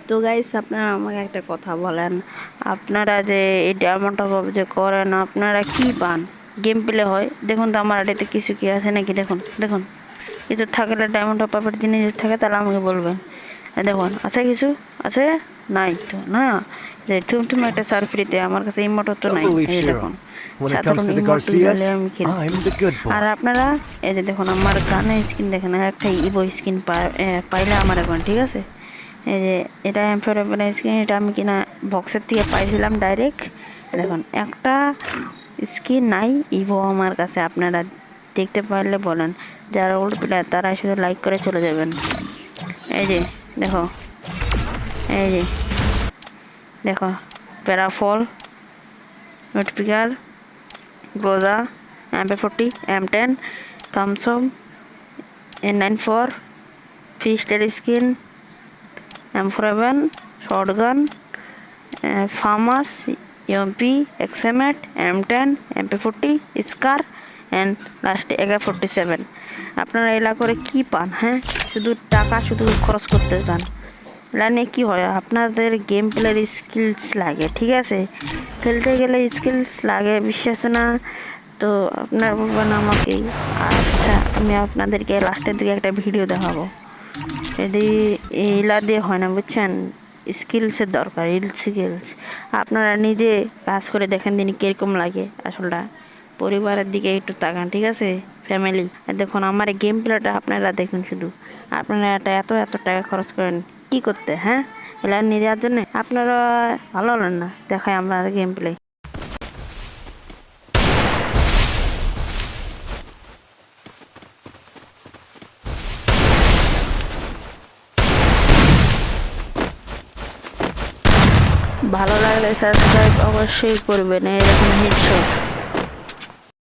তো গাইস আপনারা আমাকে একটা কথা বলেন, আপনারা যে এই ডায়মন্ড টপ আপ যে করেন আপনারা কি পান? গেম প্লে হয় দেখুন তো আমার এটাতে কিছু কি আছে নাকি? দেখুন দেখুন, কিছু থাকলে ডায়মন্ড টপ আপের জিনিস থাকে তাহলে আমাকে বলবেন। দেখুন আছে কিছু? আছে? নাই তো না। যে তুমি একটা সার্ফিতে আমার কাছে ইমোট তো নাই। Totally এই যে sure. দেখুন, When it comes সাধারণ to the ইমোট Garcias, দিলে আমি খেলছি। I'm the good R boy. আপনারা এই যে দেখুন আমার গানের স্কিন দেখেন, একটা ইভো স্কিন পাইলে আমার এখন ঠিক আছে। এই যে এটা এমফোরেবল স্কিন, এটা আমি কিনা বক্সের থেকে পাইছিলাম ডাইরেক্ট। দেখুন একটা স্কিন নাই ইভো আমার কাছে, আপনারা দেখতে পারলে বলেন। যারা ওল্ড প্লেয়ার তারা শুধু লাইক করে চলে যাবেন। এই যে দেখো, এই যে দেখো, প্যারাফল, নোটিফিকার, Groza, MP40, M10, Thompson, N94, ফিস্টের skin, M47, shotgun, FAMAS, MP, X M eight, M10, MP40, SCAR and লাস্টে AK-47। আপনারা এলা করে কি পান? হ্যাঁ, শুধু টাকা শুধু খরচ করতে চান। এলা নিয়ে কী হয়? আপনাদের গেম প্লের স্কিলস লাগে, ঠিক আছে? খেলতে গেলে স্কিলস লাগে, বিশ্বাস না তো আপনারা বলবেন আমাকেই। আচ্ছা, আমি আপনাদেরকে লাস্টের দিকে একটা ভিডিও দেখাবো। যদি এইলা দিয়ে হয় না, বুঝছেন? স্কিলসের দরকার, স্কিলস। আপনারা নিজে কাজ করে দেখেন দিন কীরকম লাগে আসলটা। পরিবারের দিকে একটু তাকান, ঠিক আছে? ফ্যামিলি দেখুন, আমার গেম প্লেটা আপনারা দেখুন শুধু। আপনারা এত এত টাকা খরচ করেন কি করতে? হ্যাঁ, এলা নিয়ে যাওয়ার জন্য আপনারা ভালো হলেন না। দেখায় আমরা গেম প্লে। ভালো লাগলে সাবস্ক্রাইব অবশ্যই করবেন। এরকম হেডশট